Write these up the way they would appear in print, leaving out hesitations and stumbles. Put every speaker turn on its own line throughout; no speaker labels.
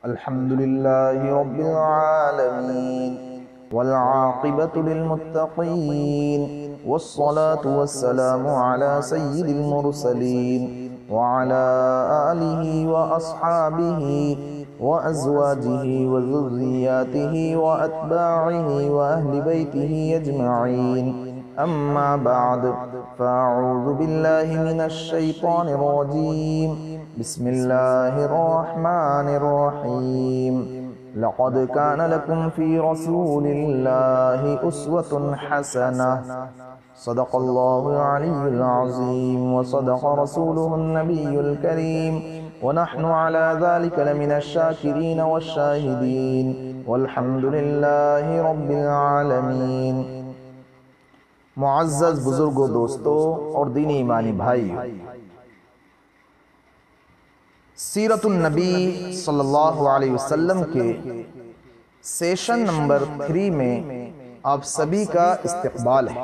الحمد لله رب العالمين والعاقبة للمتقين والصلاة والسلام على سيد المرسلين وعلى آله وأصحابه وأزواجه وذرياته وأتباعه وأهل بيته أجمعين. أما بعد فأعوذ بالله من الشيطان الرجيم. بسم الله الرحمن الرحيم. لقد كان لكم في رسول الله أسوة حسنة. صدق الله العلي العظيم وصدق رسوله النبي الكريم ونحن على ذلك لمن الشاكرين والشاهدين والحمد لله رب العالمین. معزز بزرگوں، دوستوں اور دینی ایمانی بھائی، سیرت النبی صلی اللہ علیہ وسلم کے سیشن نمبر 3 میں آپ سبھی کا استقبال ہے.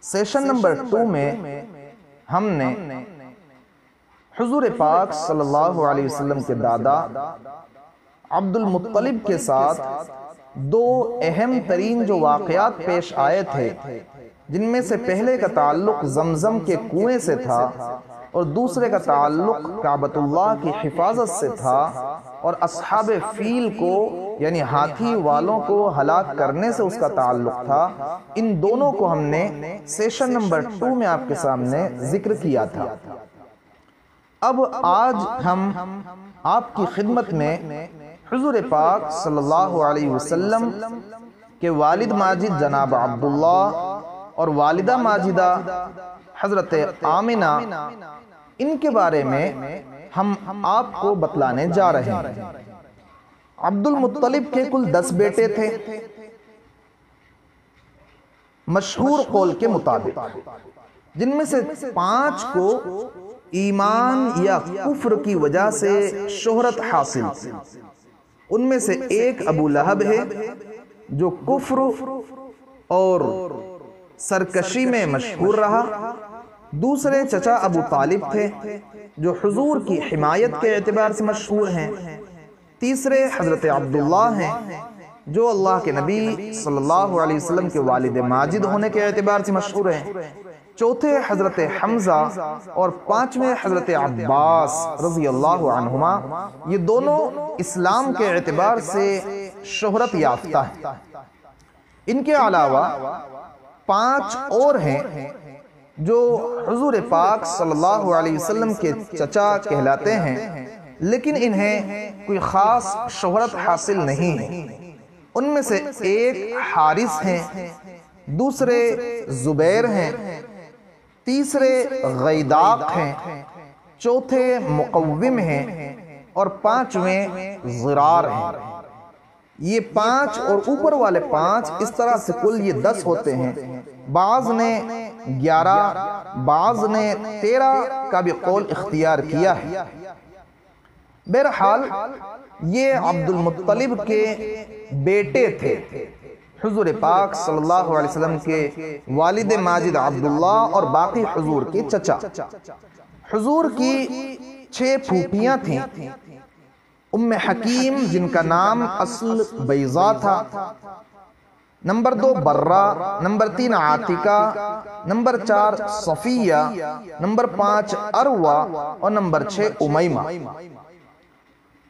سیشن نمبر 2 میں ہم نے حضور پاک صلی اللہ علیہ وسلم کے دادا عبد المطلب کے ساتھ دو اہم ترین جو واقعات پیش آئے تھے، جن میں سے پہلے کا تعلق زمزم کے کنویں سے تھا اور دوسرے کا تعلق کعبۃ اللہ کی حفاظت سے تھا، اور اصحاب فیل کو یعنی ہاتھی والوں کو ہلاک کرنے سے اس کا تعلق تھا. ان دونوں کو ہم نے سیشن نمبر 2 میں آپ کے سامنے ذکر کیا تھا. اب آج ہم آپ کی خدمت میں حضور پاک صلی اللہ علیہ وسلم کے والد ماجد جناب عبداللہ اور والدہ ماجدہ حضرت آمنہ، ان کے بارے میں ہم آپ کو بتلانے جا رہے ہیں. عبد المطلب کے کل 10 بیٹے تھے مشہور قول کے مطابق، جن میں سے 5 کو ایمان یا کفر کی وجہ سے شہرت حاصل تھی. ان میں سے ایک ابو لہب ہے جو کفر اور سرکشی میں مشہور رہا. دوسرے چچا ابو طالب تھے جو حضور کی حمایت کے اعتبار سے مشہور ہیں. تیسرے حضرت عبداللہ ہیں جو اللہ کے نبی صلی اللہ علیہ وسلم کے والد ماجد ہونے کے اعتبار سے مشہور ہیں. چوتھے حضرت حمزہ اور 5ویں حضرت عباس رضی اللہ عنہما. یہ دونوں اسلام کے اعتبار سے شہرت یافتہ ہیں. ان کے علاوہ 5 اور ہیں جو حضور پاک صلی اللہ علیہ وسلم کے چچا کہلاتے ہیں، لیکن انہیں کوئی خاص شہرت حاصل نہیں ہے. ان میں سے ایک حارث ہیں، دوسرے زبیر ہیں، تیسرے غیداق ہیں، چوتھے مقوم ہیں اور 5ویں ضرار ہیں. یہ 5 اور اوپر والے 5 اس طرح سے کل یہ 10 ہوتے ہیں. بعض نے 11، بعض نے 13 کا بھی قول اختیار کیا ہے. بہرحال یہ عبد المطلب کے بیٹے تھے، حضور پاک صلی اللہ علیہ وسلم کے والد ماجد عبداللہ اور باقی حضور کے چچا. حضور کی 6 پھوپھیاں تھیں. ام حکیم جن کا نام اصل بیضا تھا، number 2 Barrah, number 3 Atiqa, number 4 Safia, number 5 Urwa اور نمبر 6 امیمہ.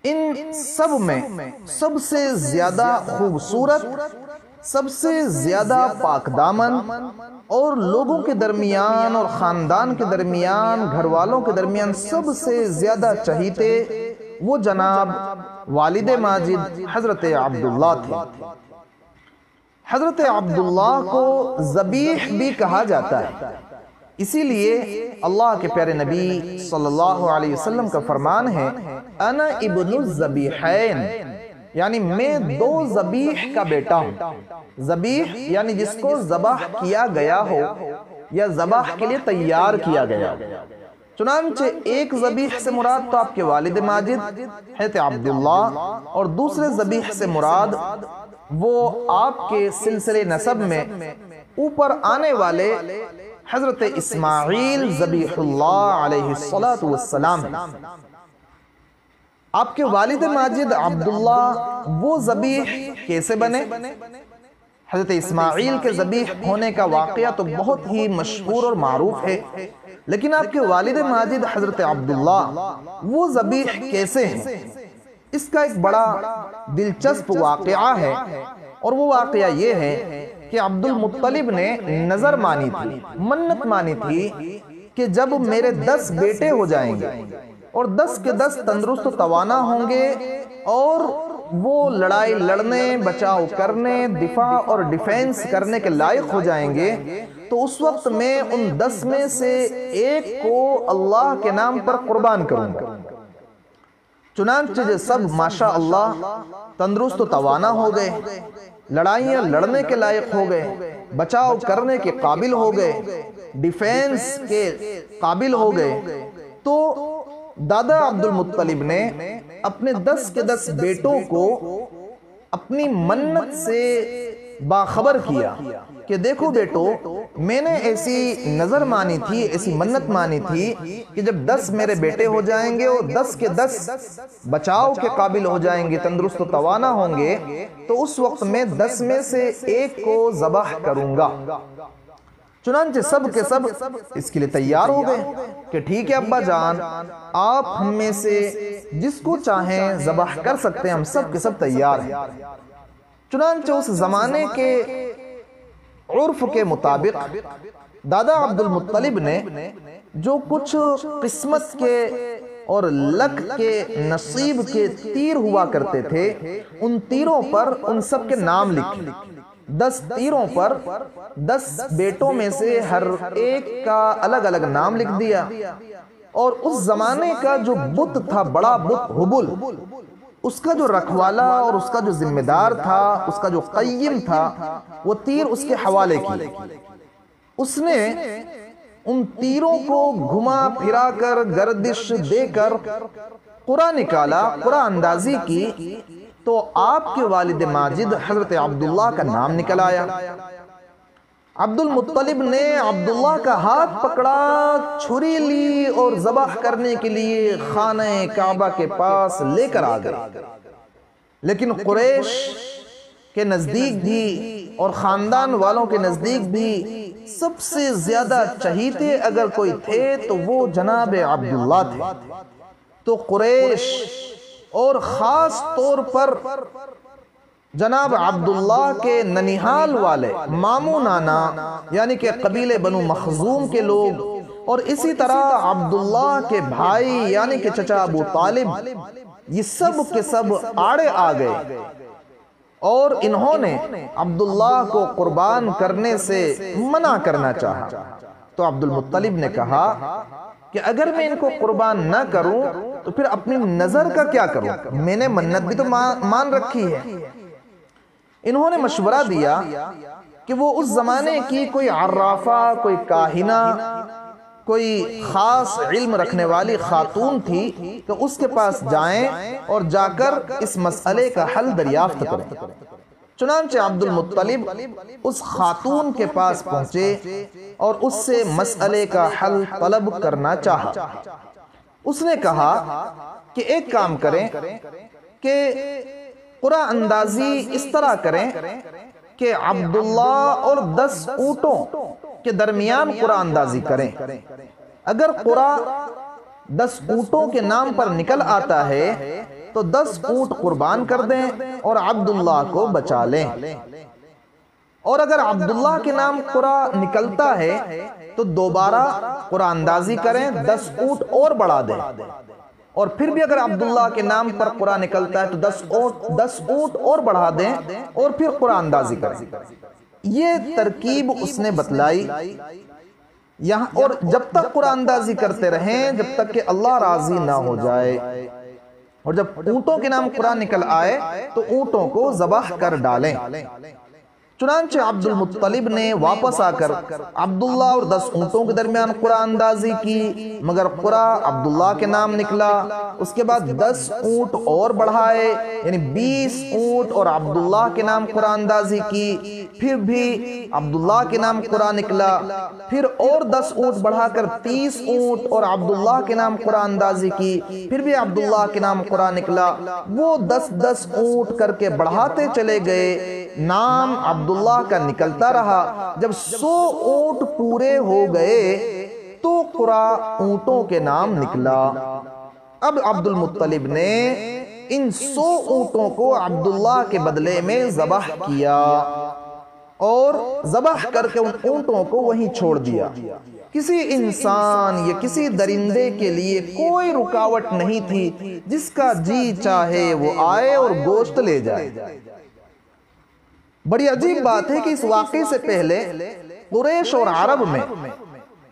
ان سب میں سب سے زیادہ خوبصورت، سب سے زیادہ پاک دامن اور لوگوں کے درمیان اور خاندان کے درمیان، گھر والوں کے درمیان سب سے زیادہ چہیتے وہ جناب والد ماجد حضرت عبداللہ تھے. حضرت عبداللہ کو ذبیح بھی کہا جاتا ہے. اسی لیے اللہ کے پیارے نبی صلی اللہ علیہ وسلم کا فرمان ہے، انا ابن الذبیحین، یعنی میں 2 ذبیح کا بیٹا ہوں. ذبیح یعنی جس کو ذبح کیا گیا ہو یا ذبح کے لیے تیار کیا گیا. چنانچہ ایک ذبیح سے مراد تو آپ کے والد ماجد حضرت عبداللہ، اور دوسرے ذبیح سے مراد وہ آپ کے سلسلے نسب میں اوپر آنے والے حضرت اسماعیل ذبیح اللہ علیہ السلام. آپ کے والد ماجد عبداللہ وہ ذبیح کیسے بنے؟ حضرت اسماعیل کے ذبیح ہونے کا واقعہ تو بہت ہی مشہور اور معروف ہے، لیکن آپ کے والد ماجد حضرت عبداللہ وہ ذبیح کیسے ہیں؟ اس کا ایک بڑا دلچسپ واقعہ ہے، اور وہ واقعہ یہ ہے کہ عبد المطلب نے نظر مانی تھی، منت مانی تھی کہ جب میرے 10 بیٹے ہو جائیں گے اور 10 کے 10 تندرست و توانا ہوں گے اور وہ لڑائی لڑنے، بچاؤ کرنے، دفاع اور ڈیفینس کرنے کے لائق ہو جائیں گے، تو اس وقت میں ان 10 میں سے ایک کو اللہ کے نام پر قربان کروں گا۔ چنانچہ سب ماشاءاللہ تندرست و توانا ہو گئے، لڑائیاں لڑنے کے لائق ہو گئے، بچاؤ کرنے کے قابل ہو گئے، ڈیفینس کے قابل ہو گئے، تو دادا عبد المطلب نے اپنے 10 کے 10 بیٹوں کو اپنی منت سے باخبر کیا کہ دیکھو بیٹو، میں نے ایسی نظر مانی تھی، ایسی منت مانی تھی کہ جب 10 میرے بیٹے ہو جائیں گے اور 10 کے 10 بچاؤ کے قابل ہو جائیں گے، تندرست و توانا ہوں گے، تو اس وقت میں 10 میں سے ایک کو ذبح کروں گا۔ چنانچہ سب کے سب اس کے لیے تیار ہو گئے کہ ٹھیک ہے ابا جان، آپ ہم میں سے جس کو چاہیں ذبح کر سکتے ہیں، ہم سب کے سب تیار ہیں۔ چنانچہ اس زمانے کے عرف کے مطابق دادا عبد المطلب نے جو کچھ قسمت کے اور لک کے نصیب کے تیر ہوا کرتے تھے، ان تیروں پر ان سب کے نام لکھے۔ 10 تیروں پر 10 بیٹوں میں سے ہر ایک کا الگ الگ نام لکھ دیا، اور اس زمانے کا جو بت تھا، بڑا بت ہبل، اس کا جو رکھوالا اور اس کا جو ذمہ دار تھا، اس کا جو قیم تھا، وہ تیر اس کے حوالے کی۔ اس نے ان تیروں کو گھما پھرا کر، گردش دے کر قرآن نکالا، قرآن اندازی کی، تو آپ کے والد ماجد حضرت عبداللہ کا نام نکل آیا۔ عبد المطلب نے عبداللہ کا ہاتھ پکڑا، چھری لی اور ذبح کرنے کے لیے خانہ کعبہ کے پاس لے کر آ گئے، لیکن قریش کے نزدیک بھی اور خاندان والوں کے نزدیک بھی سب سے زیادہ چہیتے اگر کوئی تھے تو وہ جناب عبداللہ تھے۔ تو قریش اور خاص طور پر جناب عبداللہ کے ننیحال والے مامو نانا یعنی کہ قبیلے بنو مخزوم کے لوگ، اور اسی طرح عبداللہ کے بھائی یعنی کہ چچا ابو طالب، یہ سب کے سب آڑے آ گئے، اور انہوں نے عبداللہ کو قربان کرنے سے منع کرنا چاہا۔ تو عبد المطلب نے کہا کہ اگر میں ان کو قربان نہ کروں تو پھر اپنی نظر کا کیا کروں؟ میں نے منت بھی تو مان رکھی ہے۔ انہوں نے مشورہ دیا کہ وہ اس زمانے کی کوئی عرافہ، کوئی کاہنہ، کوئی خاص علم رکھنے والی خاتون تھی کہ اس کے پاس جائیں اور جا کر اس مسئلے کا حل دریافت کریں۔ چنانچہ عبد المطلب اس خاتون کے پاس پہنچے اور اس سے مسئلے کا حل طلب کرنا چاہا۔ اس نے کہا کہ ایک کام کریں کہ قرآن اندازی اس طرح کریں کہ عبداللہ اور 10 اونٹوں کے درمیان قرآن اندازی کریں۔ اگر قرآن 10 اونٹوں کے نام پر نکل آتا ہے تو 10 اونٹ قربان کر دیں اور عبداللہ کو بچا لیں، اور اگر عبداللہ کے نام قرآن نکلتا ہے تو دوبارہ قرآن اندازی کریں، 10 اونٹ اور بڑھا دیں، اور پھر بھی اگر عبداللہ کے نام پر قرآن نکلتا ہے تو 10 اونٹ اور بڑھا دیں اور پھر قرآن اندازی کریں۔ یہ ترکیب اس نے بتلائی یہاں، اور جب تک قرآن اندازی کرتے رہیں جب تک کہ اللہ راضی نہ ہو جائے، اور جب اونٹوں کے نام قرآن نکل آئے تو اونٹوں کو ذبح کر ڈالیں۔ چنانچہ عبد المطلب نے واپس آ کر عبداللہ اور 10 اونٹوں کے درمیان قرعہ اندازی کی، مگر قرعہ عبداللہ کے نام نکلا۔ اس کے بعد 10 اونٹ اور بڑھائے، یعنی 20 اونٹ اور عبداللہ کے نام قرعہ اندازی کی، پھر بھی عبداللہ کے نام قرعہ نکلا۔ پھر اور 10 اونٹ بڑھا کر 30 اونٹ اور عبداللہ کے نام قرعہ اندازی کی، پھر بھی عبداللہ کے نام قرعہ نکلا۔ وہ 10 اونٹ کر کے بڑھاتے چلے گئے، نام عبداللہ کا نکلتا رہا۔ جب 100 اونٹ پورے ہو گئے تو قرعہ اونٹوں کے نام نکلا۔ اب عبد المطلب نے ان 100 اونٹوں کو عبداللہ کے بدلے میں ذبح کیا اور ذبح کر کے ان اونٹوں کو وہیں چھوڑ دیا۔ کسی انسان یا کسی درندے کے لیے کوئی رکاوٹ نہیں تھی، جس کا جی چاہے وہ آئے اور گوشت لے جائے۔ بڑی عجیب بات ہے کہ اس واقعے سے پہلے قریش اور عرب میں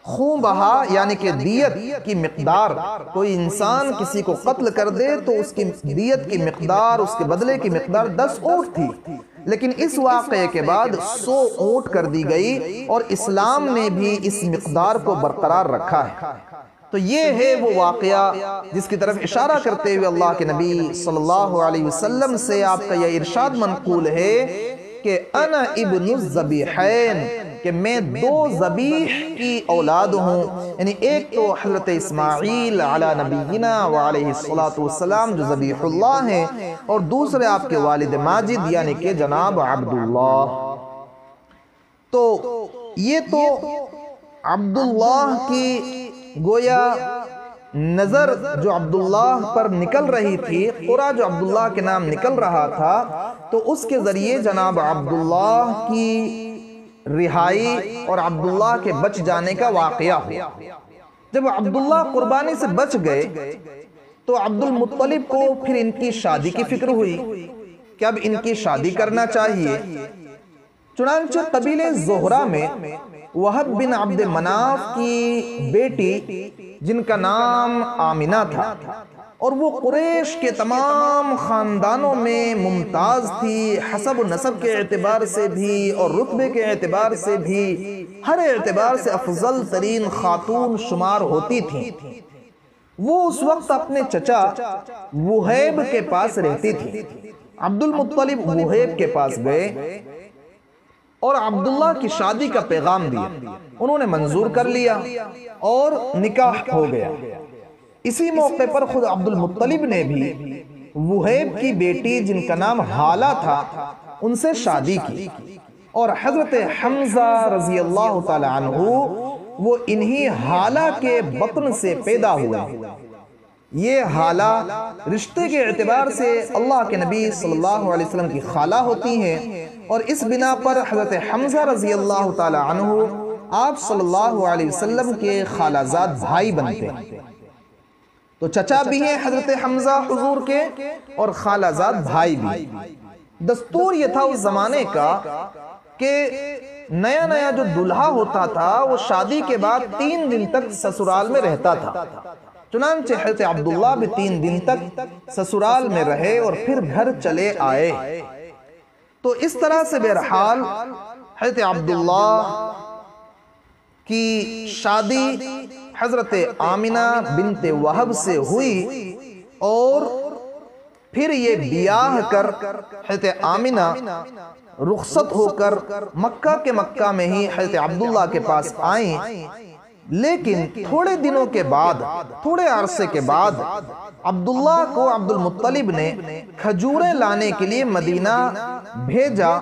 خون بہا یعنی کہ دیت کی مقدار، کوئی انسان کسی کو قتل کر دے تو اس کی دیت کی مقدار، اس کے بدلے کی مقدار 10 اونٹ تھی، لیکن اس واقعے کے بعد 100 اونٹ کر دی گئی، اور اسلام نے بھی اس مقدار کو برقرار رکھا ہے۔ تو یہ ہے وہ واقعہ جس کی طرف اشارہ کرتے ہوئے اللہ کے نبی صلی اللہ علیہ وسلم سے آپ کا یہ ارشاد منقول ہے کہ انا ابن الذبیحین، کہ میں 2 ذبیح کی اولاد ہوں، یعنی ایک تو حضرت اسماعیل علی نبینا وعلیہ السلام جو ذبیح اللہ ہیں، اور دوسرے آپ کے والد ماجد یعنی کہ جناب عبداللہ۔ تو یہ تو عبداللہ کی گویا نظر جو عبداللہ پر نکل رہی تھی، قرعہ جو عبداللہ کے نام نکل رہا تھا، تو اس کے ذریعے جناب عبداللہ کی رہائی اور عبداللہ کے بچ جانے کا واقعہ ہوا۔ جب عبداللہ قربانی سے بچ گئے تو عبد المطلب کو پھر ان کی شادی کی فکر ہوئی کہ اب ان کی شادی کرنا چاہیے۔ چنانچہ قبیلے زہرہ میں وہب بن عبد مناف کی بیٹی جن کا نام آمنہ تھا، اور وہ قریش کے تمام خاندانوں میں ممتاز تھی، حسب نسب کے اعتبار سے بھی اور رتبے کے اعتبار سے بھی، ہر اعتبار سے افضل ترین خاتون شمار ہوتی تھی۔ وہ اس وقت اپنے چچا وہیب کے پاس رہتی تھی۔ عبد المطلب وہیب کے پاس گئے اور عبداللہ کی شادی کا پیغام دیا، انہوں نے منظور کر لیا اور نکاح ہو گیا۔ اسی موقع پر خود عبد المطلب نے بھی وہیب کی بیٹی جن کا نام حالہ تھا ان سے شادی کی، اور حضرت حمزہ رضی اللہ تعالی عنہ وہ انہی حالہ کے بطن سے پیدا ہوئے۔ یہ حالہ رشتے کے اعتبار سے اللہ کے نبی صلی اللہ علیہ وسلم کی خالہ ہوتی ہیں، اور اس بنا پر حضرت حمزہ رضی اللہ تعالی عنہ آپ صلی اللہ علیہ وسلم کے خالہ زاد بھائی بنتے ہیں۔ تو چچا بھی ہیں حضرت حمزہ حضور کے اور خالہ زاد بھائی بھی۔ دستور یہ تھا اس زمانے کا کہ نیا نیا جو دلہا ہوتا تھا وہ شادی کے بعد 3 دن تک سسرال میں رہتا تھا۔ چنانچہ حضرت عبداللہ بھی 3 دن تک سسرال میں رہے اور پھر گھر چلے آئے۔ تو اس طرح سے بہرحال حضرت عبداللہ کی شادی حضرت آمنہ بنت وہب سے ہوئی، اور پھر یہ بیاہ کر حضرت آمنہ رخصت ہو کر مکہ میں ہی حضرت عبداللہ کے پاس آئیں۔ لیکن تھوڑے دنوں کے بعد، تھوڑے عرصے کے بعد عبداللہ کو عبد المطلب نے کھجوریں لانے کے لیے مدینہ بھیجا،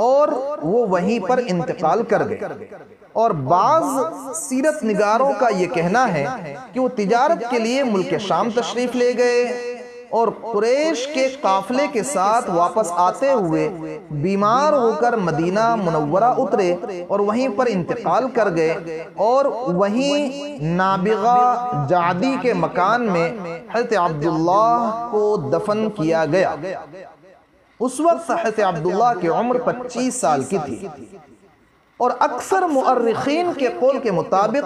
اور وہ وہیں پر انتقال کر گئے۔ اور بعض سیرت نگاروں کا یہ کہنا ہے کہ وہ تجارت کے لیے ملک شام تشریف لے گئے، اور قریش کے قافلے کے ساتھ واپس آتے ہوئے بیمار ہو کر مدینہ منورہ اترے اور وہیں پر انتقال کر گئے، اور وہیں نابغہ جعدی کے مکان میں حضرت عبداللہ کو دفن کیا گیا۔ اس وقت حضرت عبداللہ کی عمر 25 سال کی تھی، اور اکثر مؤرخین کے قول کے مطابق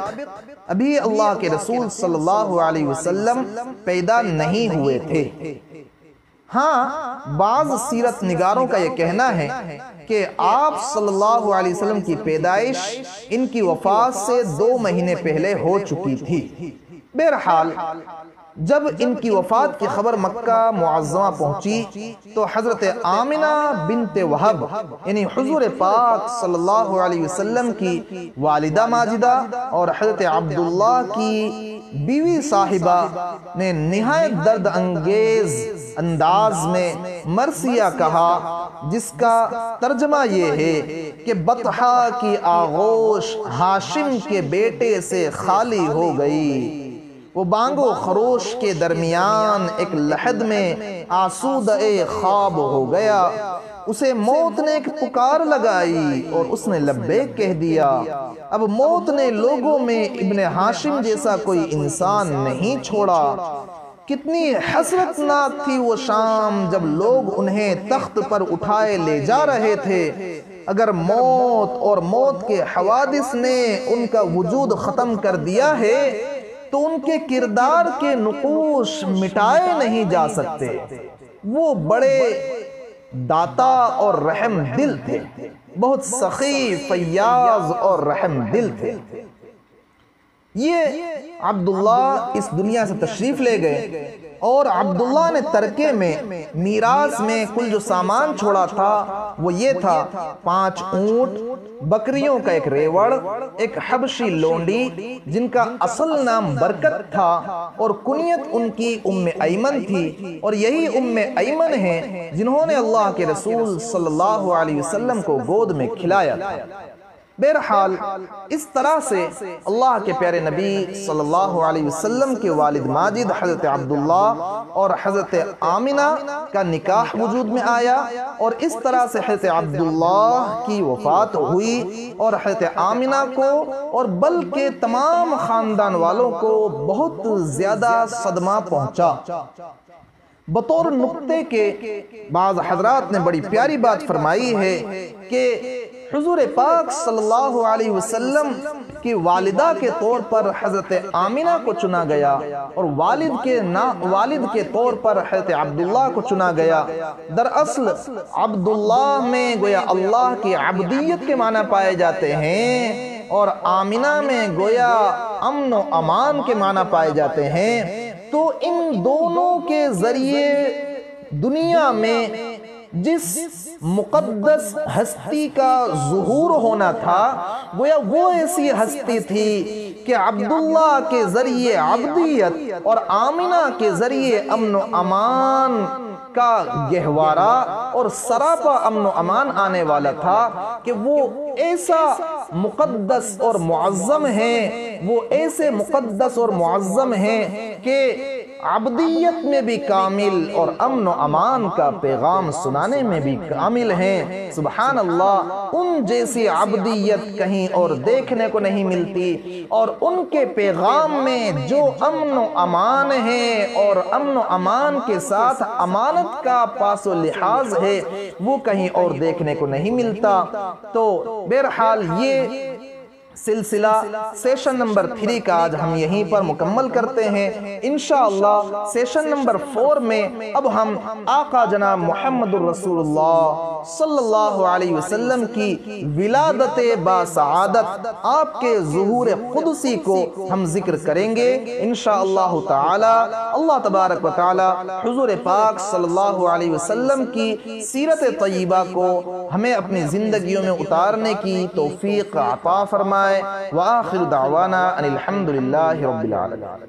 ابھی اللہ کے رسول صلی اللہ علیہ وسلم پیدا نہیں ہوئے تھے۔ ہاں بعض سیرت نگاروں کا یہ کہنا ہے کہ آپ صلی اللہ علیہ وسلم کی پیدائش ان کی وفات سے 2 مہینے پہلے ہو چکی تھی۔ بہرحال جب ان کی وفات کی خبر مکہ معظمہ پہنچی تو حضرت آمنہ بنت وہب یعنی حضور پاک صلی اللہ علیہ وسلم کی والدہ ماجدہ اور حضرت عبداللہ کی بیوی صاحبہ نے نہایت درد انگیز انداز میں مرثیہ کہا، جس کا ترجمہ یہ ہے کہ بطحہ کی آغوش ہاشم کے بیٹے سے خالی ہو گئی۔ وہ بانگ و خروش کے درمیان ایک لحد میں آسودہ خواب ہو گیا۔ اسے موت نے ایک پکار لگائی اور اس نے لبیک کہہ دیا۔ اب موت نے لوگوں میں ابن ہاشم جیسا کوئی انسان نہیں چھوڑا۔ کتنی حسرتناک تھی وہ شام جب لوگ انہیں تخت پر اٹھائے لے جا رہے تھے۔ اگر موت اور موت کے حوادث نے ان کا وجود ختم کر دیا ہے تو ان کے کردار کے نقوش مٹائے نہیں جا سکتے۔ وہ بڑے داتا اور رحم دل تھے، بہت سخی، فیاض اور رحم دل تھے۔ یہ عبداللہ اس دنیا سے تشریف لے گئے اور عبداللہ نے ترکے میں میراث میں کل جو سامان چھوڑا تھا وہ یہ تھا 5 اونٹ، بکریوں کا ایک ریوڑ، ایک حبشی لونڈی جن کا اصل نام برکت تھا اور کنیت ان کی ام ایمن تھی، اور یہی ام ایمن ہیں جنہوں نے اللہ کے رسول صلی اللہ علیہ وسلم کو گود میں کھلایا تھا۔ بہرحال اس طرح سے اللہ کے پیارے نبی صلی اللہ علیہ وسلم کے والد ماجد حضرت عبداللہ اور حضرت آمنہ کا نکاح وجود میں آیا، اور اس طرح سے حضرت عبداللہ کی وفات ہوئی اور حضرت آمنہ کو اور بلکہ تمام خاندان والوں کو بہت زیادہ صدمہ پہنچا۔ بطور نقطے کے بعض حضرات نے بڑی پیاری بات فرمائی ہے کہ حضور پاک صلی اللہ علیہ وسلم کی والدہ کے طور پر حضرت آمنہ کو چنا گیا اور والد کے طور پر حضرت عبداللہ کو چنا گیا۔ دراصل عبداللہ میں گویا اللہ کی عبدیت کے معنی پائے جاتے ہیں اور آمنہ میں گویا امن و امان کے معنی پائے جاتے ہیں۔ تو ان دونوں کے ذریعے دنیا میں جس مقدس ہستی کا ظہور ہونا تھا گویا وہ ایسی ہستی تھی کہ عبداللہ کے ذریعے عبدیت اور آمنہ کے ذریعے امن و امان کا گہوارہ اور سراپا امن و امان آنے والا تھا کہ وہ ایسا مقدس اور معظم ہیں، وہ ایسے مقدس اور معظم ہیں کہ عبدیت میں بھی کامل اور امن و امان کا پیغام سنانے میں بھی کامل ہیں۔ سبحان اللہ، ان جیسی عبدیت کہیں اور دیکھنے کو نہیں ملتی، اور ان کے پیغام میں جو امن و امان ہے اور امن و امان کے ساتھ امانت کا پاس و لحاظ ہے وہ کہیں اور دیکھنے کو نہیں ملتا۔ تو بہرحال یہ سلسلہ سیشن نمبر 3 کا آج ہم یہیں پر مکمل کرتے ہیں۔ انشاءاللہ سیشن نمبر 4 میں اب ہم آقا جناب محمد الرسول اللہ صلی اللہ علیہ وسلم کی ولادت باسعادت، آپ کے ظہور قدسی کو ہم ذکر کریں گے انشاءاللہ تعالی۔ اللہ تبارک و تعالی حضور پاک صلی اللہ علیہ وسلم کی سیرت طیبہ کو ہمیں اپنی زندگیوں میں اتارنے کی توفیق عطا فرمائے۔ وآخر دعوانا ان الحمد للہ رب العالمین۔